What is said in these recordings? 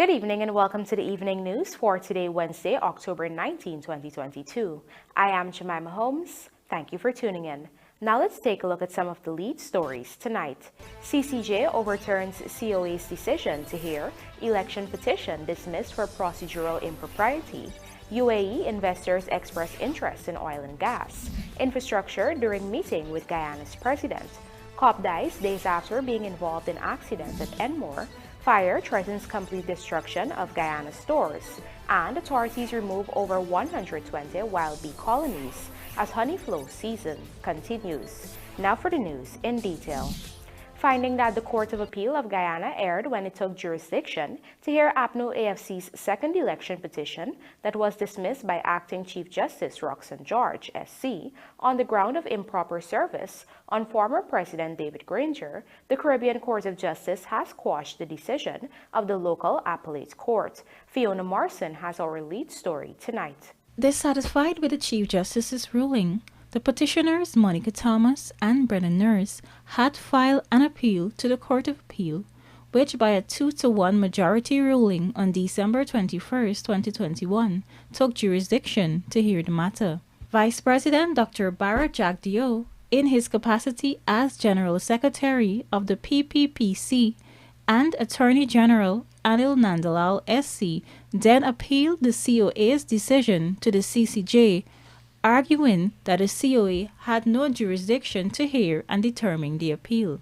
Good evening and welcome to the evening news for today, Wednesday, October 19, 2022. I am Jemima Holmes. Thank you for tuning in. Now let's take a look at some of the lead stories tonight. CCJ overturns COA'S decision to hear election petition dismissed for procedural impropriety. UAE investors express interest in oil and gas. Infrastructure during meeting with Guyana's president. Cop dies days after being involved in accident at ENMORE. Fire threatens complete destruction of Guyana's stores, and authorities remove over 120 wild bee colonies as honey flow season continues. Now for the news in detail. Finding that the Court of Appeal of Guyana erred when it took jurisdiction to hear APNU AFC's second election petition that was dismissed by Acting Chief Justice Roxanne George, SC, on the ground of improper service on former President David Granger, the Caribbean Court of Justice has quashed the decision of the local appellate court. Fiona Morrison has our lead story tonight. Dissatisfied with the Chief Justice's ruling, the petitioners Monica Thomas and Brennan Nurse had filed an appeal to the Court of Appeal, which by a 2-to-1 majority ruling on December 21, 2021, took jurisdiction to hear the matter. Vice President Dr. Barra Jagdeo, in his capacity as General Secretary of the PPPC, and Attorney General Anil Nandalal SC, then appealed the COA's decision to the CCJ, arguing that the COA had no jurisdiction to hear and determine the appeal.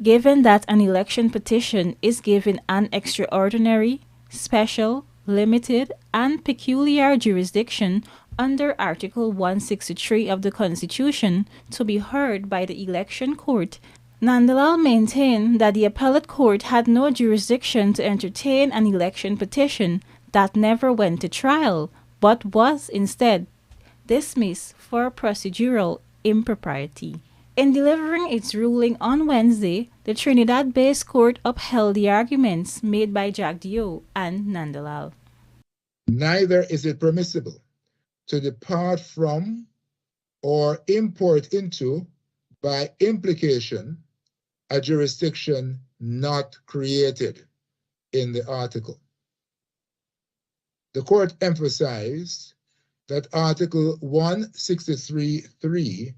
Given that an election petition is given an extraordinary, special, limited, and peculiar jurisdiction under Article 163 of the Constitution to be heard by the election court, Nandalal maintained that the appellate court had no jurisdiction to entertain an election petition that never went to trial, but was instead dismissed for procedural impropriety. In delivering its ruling on Wednesday, the Trinidad-based court upheld the arguments made by Jagdeo and Nandalal. Neither is it permissible to depart from or import into, by implication, a jurisdiction not created in the article. The court emphasized that Article 163.3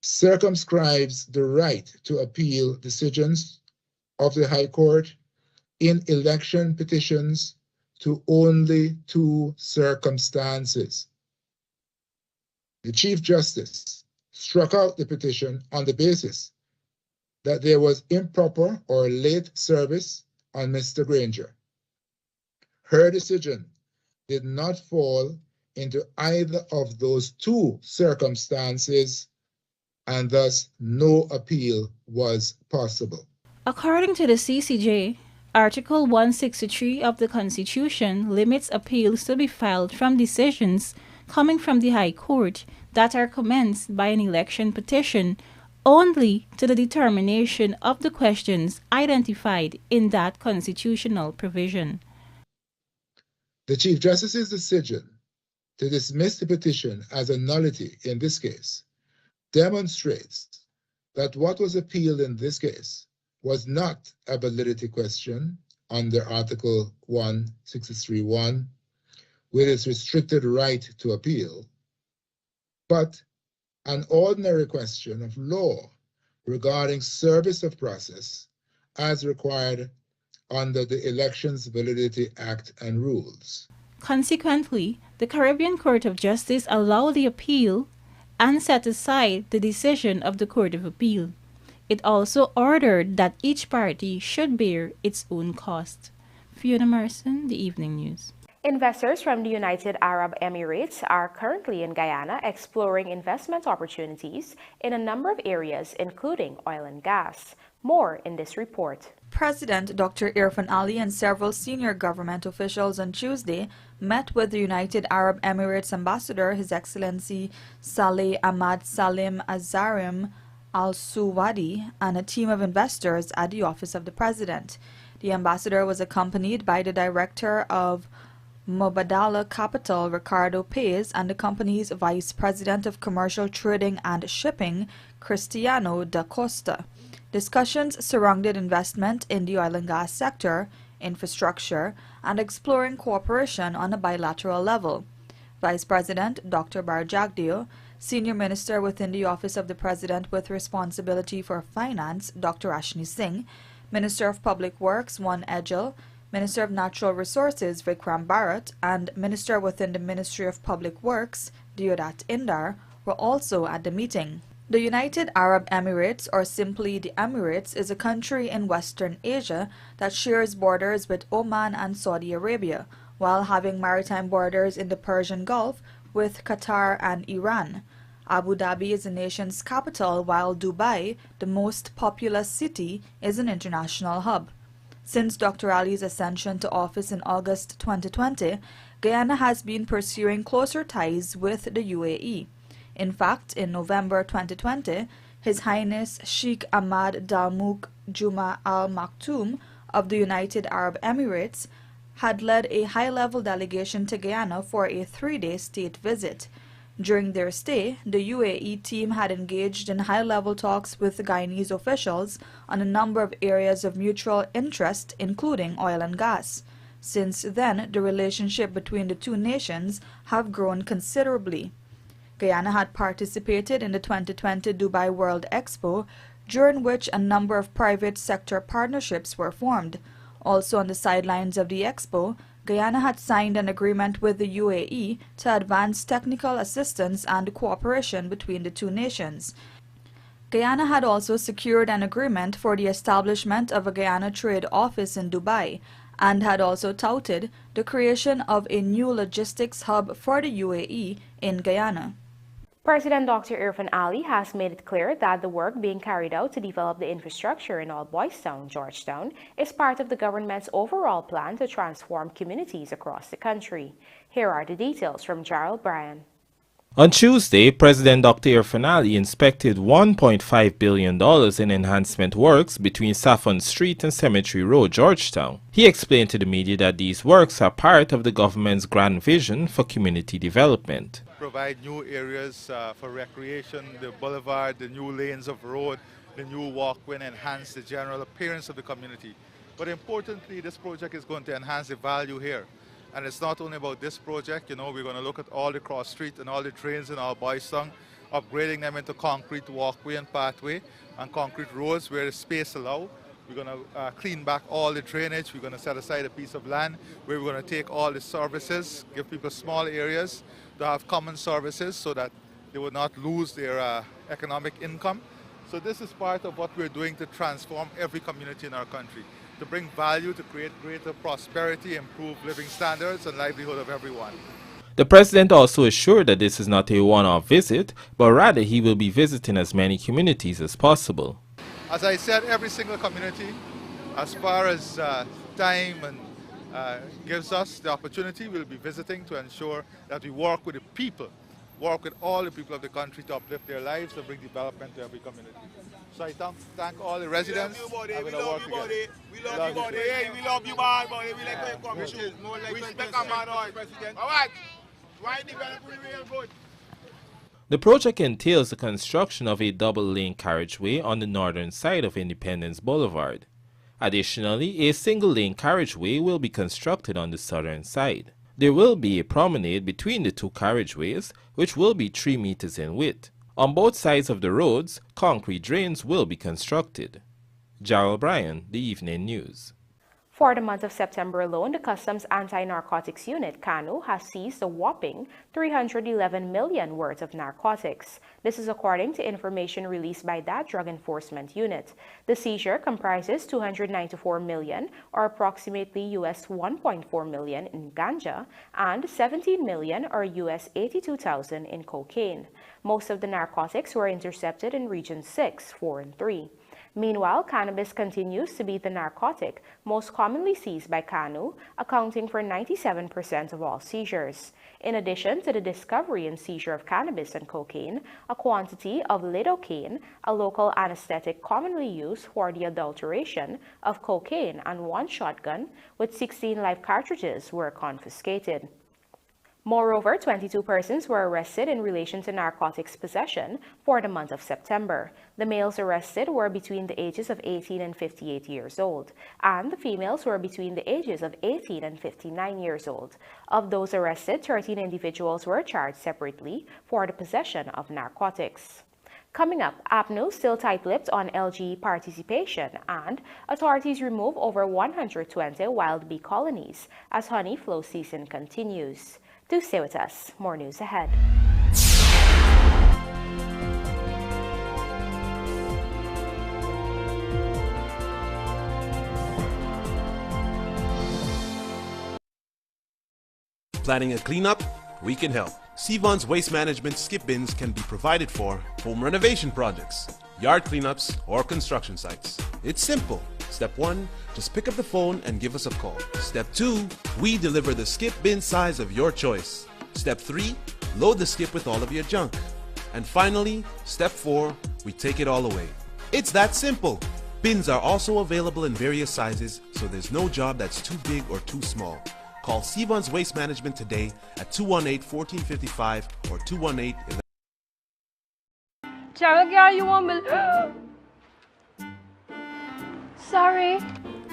circumscribes the right to appeal decisions of the High Court in election petitions to only two circumstances. The Chief Justice struck out the petition on the basis that there was improper or late service on Mr. Granger. Her decision did not fall into either of those two circumstances, and thus no appeal was possible. According to the CCJ, Article 163 of the Constitution limits appeals to be filed from decisions coming from the High Court that are commenced by an election petition only to the determination of the questions identified in that constitutional provision. The Chief Justice's decision to dismiss the petition as a nullity in this case demonstrates that what was appealed in this case was not a validity question under Article 163.1 with its restricted right to appeal, but an ordinary question of law regarding service of process as required under the Elections Validity Act and rules. Consequently, the Caribbean Court of Justice allowed the appeal and set aside the decision of the Court of Appeal. It also ordered that each party should bear its own cost. Fiona Morrison, The Evening News. Investors from the United Arab Emirates are currently in Guyana exploring investment opportunities in a number of areas, including oil and gas. More in this report. President Dr. Irfan Ali and several senior government officials on Tuesday met with the United Arab Emirates Ambassador, His Excellency Saleh Ahmad Salim Azarim Al-Suwadi, and a team of investors at the office of the President. The ambassador was accompanied by the Director of Mubadala Capital, Ricardo Paez, and the company's Vice President of Commercial Trading and Shipping, Cristiano da Costa. Discussions surrounded investment in the oil and gas sector, infrastructure, and exploring cooperation on a bilateral level. Vice President Dr. Barjagdeo, Senior Minister within the Office of the President with responsibility for Finance Dr. Ashni Singh, Minister of Public Works Juan Edgel, Minister of Natural Resources Vikram Bharat, and Minister within the Ministry of Public Works Deodat Indar were also at the meeting. The United Arab Emirates, or simply the Emirates, is a country in Western Asia that shares borders with Oman and Saudi Arabia, while having maritime borders in the Persian Gulf with Qatar and Iran. Abu Dhabi is the nation's capital, while Dubai, the most populous city, is an international hub. Since Dr. Ali's ascension to office in August 2020, Guyana has been pursuing closer ties with the UAE. In fact, in November 2020, His Highness Sheikh Ahmad Dalmouk Juma Al Maktoum of the United Arab Emirates had led a high-level delegation to Guyana for a 3-day state visit. During their stay, the UAE team had engaged in high-level talks with Guyanese officials on a number of areas of mutual interest, including oil and gas. Since then, the relationship between the two nations have grown considerably. Guyana had participated in the 2020 Dubai World Expo, during which a number of private sector partnerships were formed. Also on the sidelines of the Expo, Guyana had signed an agreement with the UAE to advance technical assistance and cooperation between the two nations. Guyana had also secured an agreement for the establishment of a Guyana Trade Office in Dubai, and had also touted the creation of a new logistics hub for the UAE in Guyana. President Dr. Irfan Ali has made it clear that the work being carried out to develop the infrastructure in All Boys Town, Georgetown, is part of the government's overall plan to transform communities across the country. Here are the details from Gerald Bryan. On Tuesday, President Dr. Irfan Ali inspected $1.5 billion in enhancement works between Saffron Street and Cemetery Road, Georgetown. He explained to the media that these works are part of the government's grand vision for community development. Provide new areas for recreation, the boulevard, the new lanes of road, the new walkway, and enhance the general appearance of the community. But importantly, this project is going to enhance the value here. And it's not only about this project, you know, we're going to look at all the cross street and all the drains in our Boys Town, upgrading them into concrete walkway and pathway and concrete roads where the space allows. We're going to clean back all the drainage. We're going to set aside a piece of land where we're going to take all the services, give people small areas to have common services so that they would not lose their economic income. So this is part of what we're doing to transform every community in our country, to bring value, to create greater prosperity, improve living standards and livelihood of everyone. The president also assured that this is not a one-off visit, but rather he will be visiting as many communities as possible. As I said, every single community, as far as time and gives us the opportunity, we'll be visiting to ensure that we work with the people, work with all the people of the country to uplift their lives and bring development to every community. So I thank all the residents. We love you, buddy. We love you, buddy. Hey, we love you, man, buddy. We like where you come to. Respect our man, all right. Why develop real good? The project entails the construction of a double-lane carriageway on the northern side of Independence Boulevard. Additionally, a single-lane carriageway will be constructed on the southern side. There will be a promenade between the two carriageways, which will be 3 meters in width. On both sides of the roads, concrete drains will be constructed. Gerald Bryan, The Evening News. For the month of September alone, the Customs Anti-Narcotics Unit, CANU, has seized a whopping $311 million worth of narcotics. This is according to information released by that Drug Enforcement Unit. The seizure comprises $294 million, or approximately US $1.4 million in ganja, and $17 million, or US $82,000 in cocaine. Most of the narcotics were intercepted in Region 6, 4, and 3. Meanwhile, cannabis continues to be the narcotic most commonly seized by CANU, accounting for 97% of all seizures. In addition to the discovery and seizure of cannabis and cocaine, a quantity of lidocaine, a local anesthetic commonly used for the adulteration of cocaine, and 1 shotgun with 16 live cartridges were confiscated. Moreover, 22 persons were arrested in relation to narcotics possession for the month of September. The males arrested were between the ages of 18 and 58 years old, and the females were between the ages of 18 and 59 years old. Of those arrested, 13 individuals were charged separately for the possession of narcotics. Coming up, APNU still tight-lipped on LG participation, and authorities remove over 120 wild bee colonies as honey flow season continues. Do stay with us. More news ahead. Planning a cleanup? We can help. COA'S waste management skip bins can be provided for home renovation projects, yard cleanups, or construction sites. It's simple. Step 1, just pick up the phone and give us a call. Step 2, we deliver the skip bin size of your choice. Step 3, load the skip with all of your junk. And finally, step 4, we take it all away. It's that simple. Bins are also available in various sizes, so there's no job that's too big or too small. Call COA'S Waste Management today at 218-1455 or 218-11. Cheryl, girl, you want me? Sorry,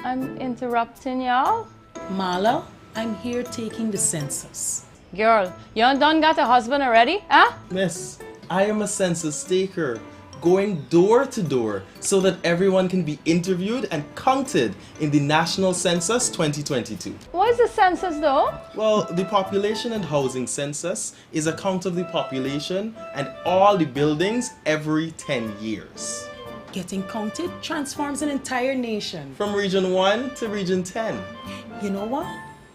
I'm interrupting y'all. Marla, I'm here taking the census. Girl, you done got a husband already, huh? Miss, I am a census taker, going door to door so that everyone can be interviewed and counted in the National Census 2022. What is the census though? Well, the Population and Housing Census is a count of the population and all the buildings every 10 years. Getting counted transforms an entire nation. From Region 1 to Region 10. You know what?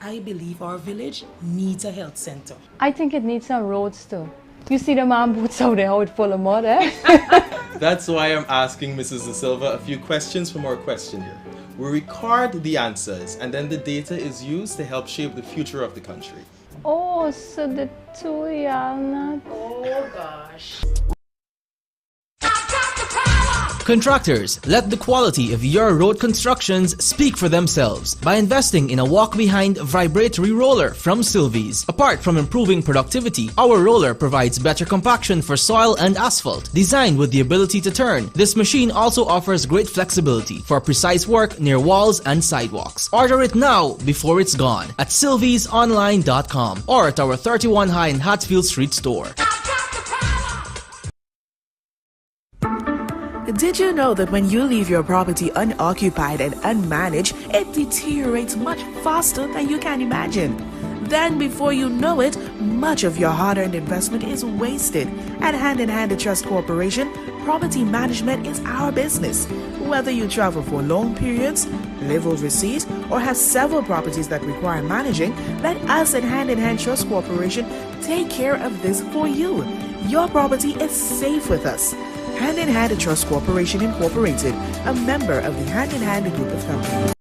I believe our village needs a health center. I think it needs some roads too. You see the man boots out there, how it full of mud, eh? That's why I'm asking Mrs. De Silva a few questions from our questionnaire. We record the answers and then the data is used to help shape the future of the country. Oh, so the two y'all not... Oh gosh. Contractors, let the quality of your road constructions speak for themselves by investing in a walk-behind vibratory roller from Sylvies. Apart from improving productivity, our roller provides better compaction for soil and asphalt. Designed with the ability to turn, this machine also offers great flexibility for precise work near walls and sidewalks. Order it now before it's gone at sylviesonline.com or at our 31 High and Hatfield Street store. Did you know that when you leave your property unoccupied and unmanaged, it deteriorates much faster than you can imagine? Then before you know it, much of your hard-earned investment is wasted. At Hand in Hand Trust Corporation, property management is our business. Whether you travel for long periods, live overseas, or have several properties that require managing, let us at Hand in Hand Trust Corporation take care of this for you. Your property is safe with us. Hand in Hand Trust Corporation Incorporated, a member of the Hand in Hand Group of Companies.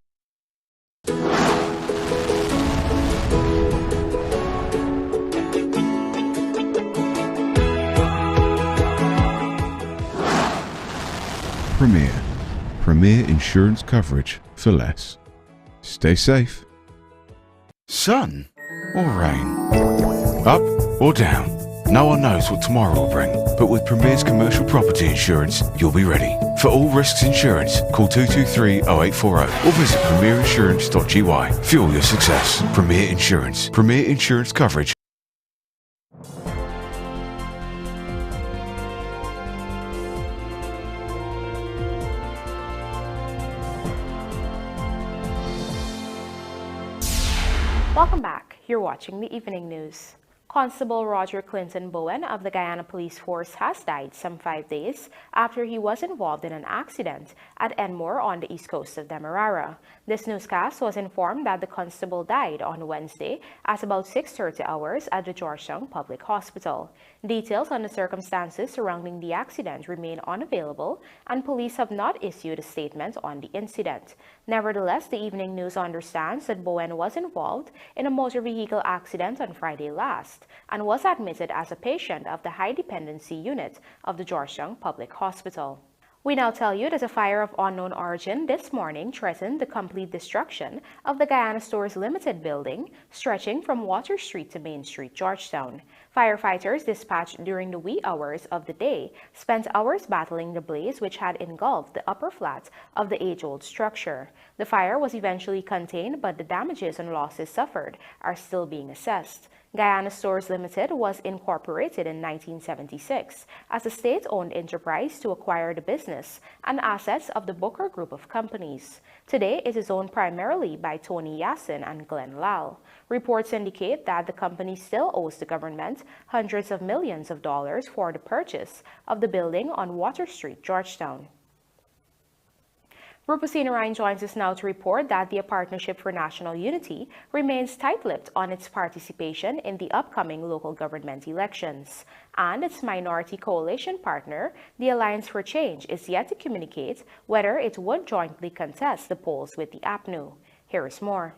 Premier insurance coverage for less. Stay safe. Sun or rain? Up or down? No one knows what tomorrow will bring, but with Premier's commercial property insurance, you'll be ready. For all risks insurance, call 223-0840 or visit premierinsurance.gy. Fuel your success. Premier Insurance. Premier insurance coverage. Welcome back. You're watching the Evening News. Constable Roger Clinton Bowen of the Guyana Police Force has died some 5 days after he was involved in an accident at ENMORE on the east coast of Demerara. This newscast was informed that the constable died on Wednesday at about 6:30 hours at the Georgetown Public Hospital. Details on the circumstances surrounding the accident remain unavailable, and police have not issued a statement on the incident. Nevertheless, the Evening News understands that Bowen was involved in a motor vehicle accident on Friday last and was admitted as a patient of the high dependency unit of the Georgetown Public Hospital. We now tell you that a fire of unknown origin this morning threatened the complete destruction of the GUYANA'S Stores Limited building, stretching from Water Street to Main Street, Georgetown. Firefighters dispatched during the wee hours of the day spent hours battling the blaze which had engulfed the upper flat of the age-old structure. The fire was eventually contained, but the damages and losses suffered are still being assessed. GUYANA'S Stores Limited was incorporated in 1976 as a state-owned enterprise to acquire the business and assets of the Booker Group of companies. Today, it is owned primarily by Tony Yassin and Glenn Lal. Reports indicate that the company still owes the government hundreds of millions of dollars for the purchase of the building on Water Street, Georgetown. Rupasina Ryan joins us now to report that the Partnership for National Unity remains tight-lipped on its participation in the upcoming local government elections. And its minority coalition partner, the Alliance for Change, is yet to communicate whether it would jointly contest the polls with the APNU. Here is more.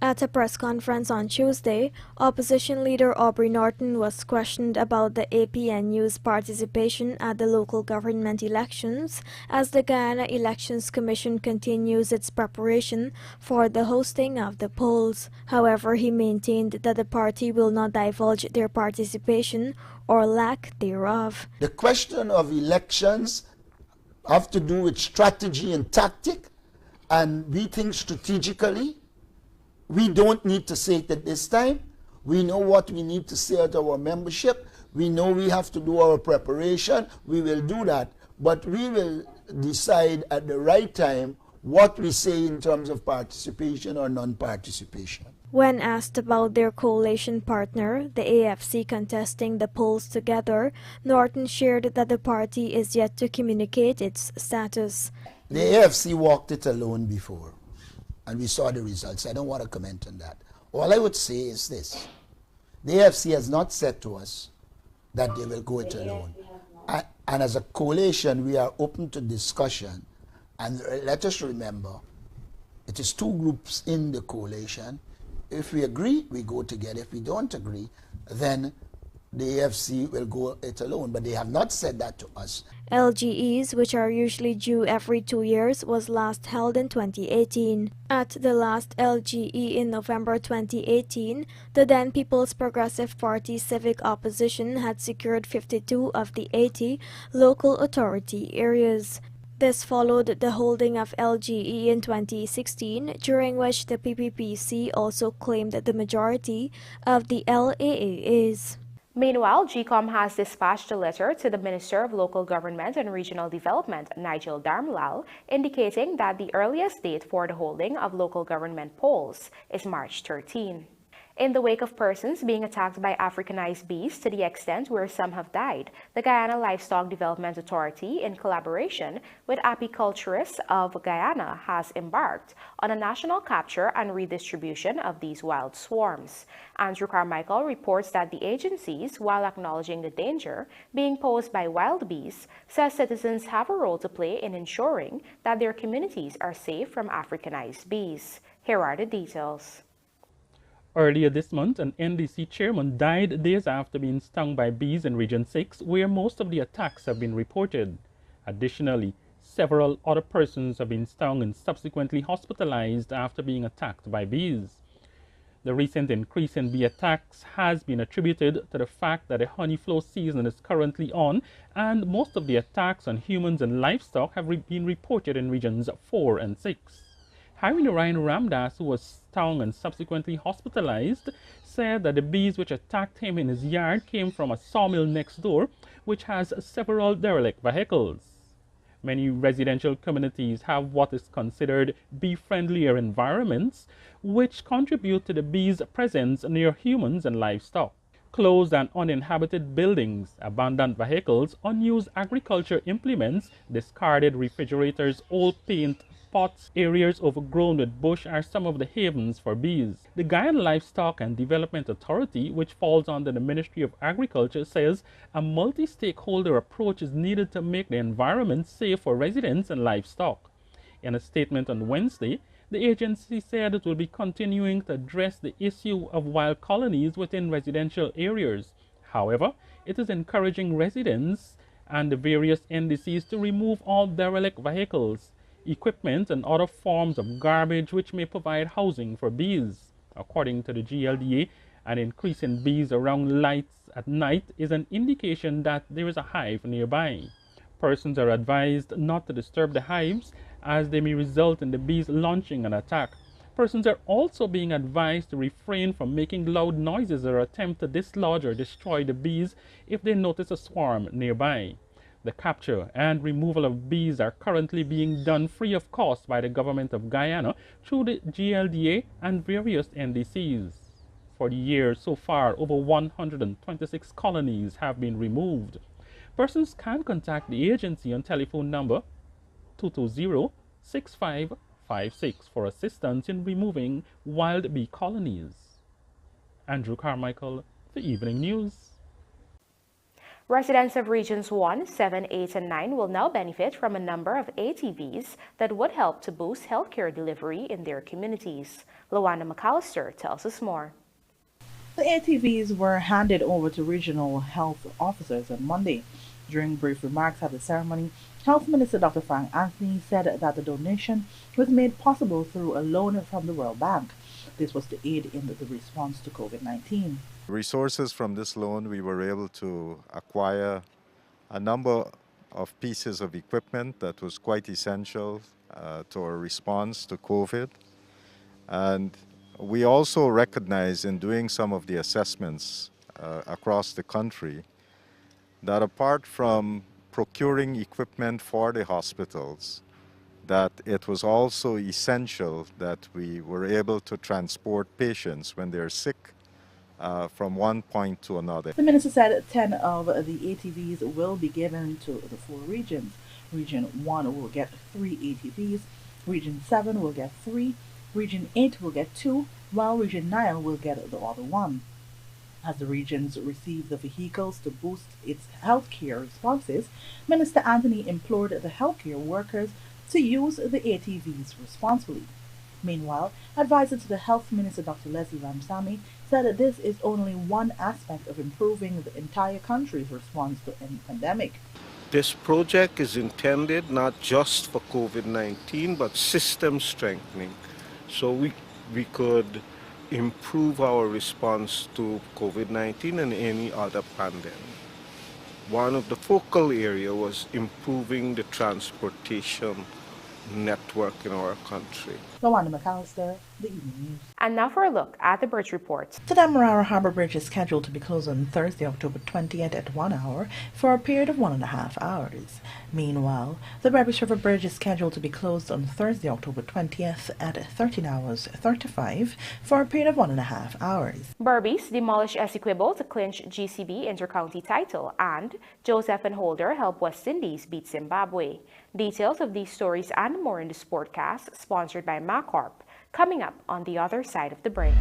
At a press conference on Tuesday, opposition leader Aubrey Norton was questioned about the APNU's participation at the local government elections as the Guyana Elections Commission continues its preparation for the hosting of the polls. However, he maintained that the party will not divulge their participation or lack thereof. The question of elections have to do with strategy and tactic, and we think strategically. We don't need to say it at this time. We know what we need to say at our membership. We know we have to do our preparation. We will do that. But we will decide at the right time what we say in terms of participation or non-participation. When asked about their coalition partner, the AFC contesting the polls together, Norton shared that the party is yet to communicate its status. The AFC walked it alone before, and we saw the results. I don't want to comment on that. All I would say is this. The AFC has not said to us that they will go it alone. And as a coalition, we are open to discussion. And let us remember, it is two groups in the coalition. If we agree, we go together. If we don't agree, then the AFC will go it alone. But they have not said that to us. LGEs, which are usually due every 2 years, was last held in 2018. At the last LGE in November 2018, the then People's Progressive Party civic opposition had secured 52 of the 80 local authority areas. This followed the holding of LGE in 2016, during which the PPPC also claimed the majority of the LAAs. Meanwhile, GCOM has dispatched a letter to the Minister of Local Government and Regional Development, Nigel Darmlal, indicating that the earliest date for the holding of local government polls is March 13. In the wake of persons being attacked by Africanized bees to the extent where some have died, the Guyana Livestock Development Authority, in collaboration with apiculturists of Guyana, has embarked on a national capture and redistribution of these wild swarms. Andrew Carmichael reports that the agencies, while acknowledging the danger being posed by wild bees, says citizens have a role to play in ensuring that their communities are safe from Africanized bees. Here are the details. Earlier this month, an NDC chairman died days after being stung by bees in Region 6, where most of the attacks have been reported. Additionally, several other persons have been stung and subsequently hospitalized after being attacked by bees. The recent increase in bee attacks has been attributed to the fact that a honey flow season is currently on, and most of the attacks on humans and livestock have been reported in Regions 4 and 6. Harry Narayan Ramdas, who was stung and subsequently hospitalized, said that the bees which attacked him in his yard came from a sawmill next door, which has several derelict vehicles. Many residential communities have what is considered bee-friendlier environments, which contribute to the bees' presence near humans and livestock. Closed and uninhabited buildings, abandoned vehicles, unused agriculture implements, discarded refrigerators, old paint, pots, areas overgrown with bush are some of the havens for bees. The Guyana Livestock and Development Authority, which falls under the Ministry of Agriculture, says a multi-stakeholder approach is needed to make the environment safe for residents and livestock. In a statement on Wednesday, the agency said it will be continuing to address the issue of wild colonies within residential areas. However, it is encouraging residents and the various NDCs to remove all derelict vehicles, equipment, and other forms of garbage which may provide housing for bees. According to the GLDA, an increase in bees around lights at night is an indication that there is a hive nearby. Persons are advised not to disturb the hives as they may result in the bees launching an attack. Persons are also being advised to refrain from making loud noises or attempt to dislodge or destroy the bees if they notice a swarm nearby. The capture and removal of bees are currently being done free of cost by the government of Guyana through the GLDA and various NDCs. For the year so far, over 126 colonies have been removed. Persons can contact the agency on telephone number 220-6556 for assistance in removing wild bee colonies. Andrew Carmichael, The Evening News. Residents of Regions 1, 7, 8, and 9 will now benefit from a number of ATVs that would help to boost healthcare delivery in their communities. Luana McAllister tells us more. The ATVs were handed over to regional health officers on Monday. During brief remarks at the ceremony, Health Minister Dr. Frank Anthony said that the donation was made possible through a loan from the World Bank. This was to aid in the response to COVID-19. Resources from this loan, we were able to acquire a number of pieces of equipment that was quite essential to our response to COVID. And we also recognize in doing some of the assessments across the country that apart from procuring equipment for the hospitals, that it was also essential that we were able to transport patients when they're sick from one point to another. The minister said 10 of the ATVs will be given to the 4 regions. Region 1 will get 3 ATVs, Region 7 will get 3, Region 8 will get 2, while Region 9 will get the other 1. As the regions receive the vehicles to boost its healthcare responses, Minister Anthony implored the healthcare workers to use the ATVs responsibly. Meanwhile, advisor to the Health Minister Dr. Leslie Ramsamy said that this is only one aspect of improving the entire country's response to any pandemic. This project is intended not just for COVID-19 but system strengthening, so we could improve our response to COVID-19 and any other pandemic. One of the focal areas was improving the transportation network in our country. Luana McAllister, The Evening News. And now for a look at the bridge report. The Demerara Harbour Bridge is scheduled to be closed on Thursday, October 20th at 1 hour for a period of 1.5 hours. Meanwhile, the Berbice River Bridge is scheduled to be closed on Thursday, October 20th at 13 hours 35 for a period of 1.5 hours. Berbice demolished Essequibo to clinch GCB Intercounty title, and Joseph and Holder help West Indies beat Zimbabwe. Details of these stories and more in the Sportcast, sponsored by MacCorp, coming up on the other side of the break.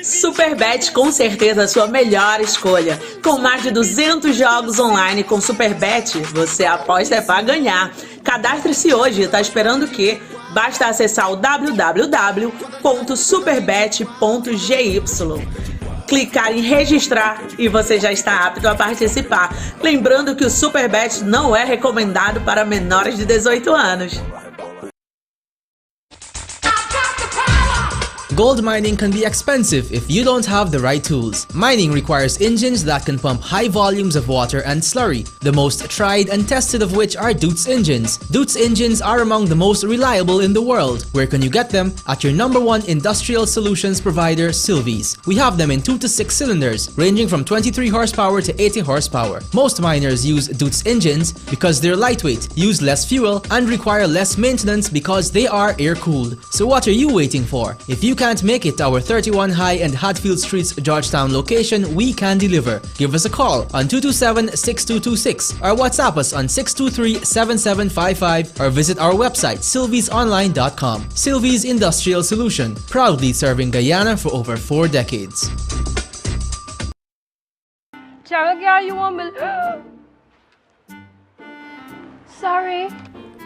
Superbet, com certeza a sua melhor escolha. Com mais de 200 jogos online com Superbet, você aposta é para ganhar. Cadastre-se hoje, tá esperando o quê? Basta acessar o www.superbet.gy, clicar em registrar e você já está apto a participar. Lembrando que o Superbet não é recomendado para menores de 18 anos. Gold mining can be expensive if you don't have the right tools. Mining requires engines that can pump high volumes of water and slurry, the most tried and tested of which are Doots engines. Doots engines are among the most reliable in the world. Where can you get them? At your #1 industrial solutions provider, Sylvies. We have them in 2 to 6 cylinders, ranging from 23 horsepower to 80 horsepower. Most miners use Doots engines because they're lightweight, use less fuel, and require less maintenance because they are air-cooled. So what are you waiting for? If you can't make it to our 31 High and Hatfield Streets Georgetown location, we can deliver. Give us a call on 227-6226 or WhatsApp us on 623-7755 or visit our website sylviesonline.com. Sylvies Industrial Solution, proudly serving Guyana for over 4 decades. Cheryl, girl, you want me? Sorry,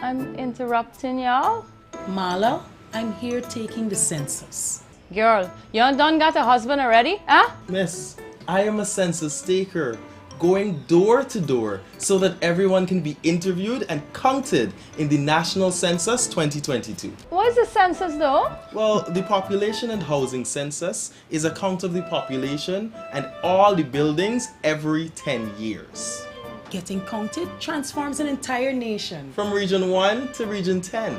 I'm interrupting y'all. Marla, I'm here taking the census. Girl, you done got a husband already, huh? Miss, I am a census taker, going door to door so that everyone can be interviewed and counted in the National Census 2022. What is the census though? Well, the Population and Housing Census is a count of the population and all the buildings every 10 years. Getting counted transforms an entire nation. From Region 1 to Region 10.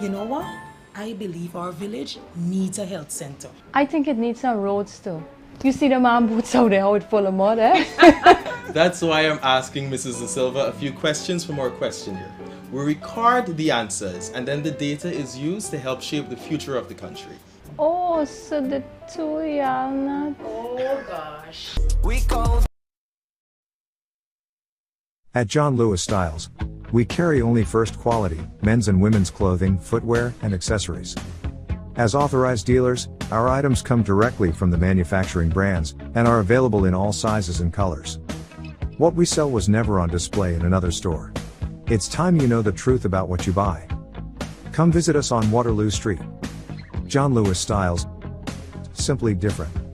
You know what? I believe our village needs a health center. I think it needs some roads too. You see the man boots out there, how it's full of mud, eh? That's why I'm asking Mrs. De Silva a few questions from our questionnaire. We record the answers and then the data is used to help shape the future of the country. Oh, so the two y'all not... Oh gosh. At John Lewis Styles, we carry only first quality men's and women's clothing, footwear, and accessories. As authorized dealers, our items come directly from the manufacturing brands and are available in all sizes and colors. What we sell was never on display in another store. It's time you know the truth about what you buy. Come visit us on Waterloo Street. John Lewis Styles. Simply different.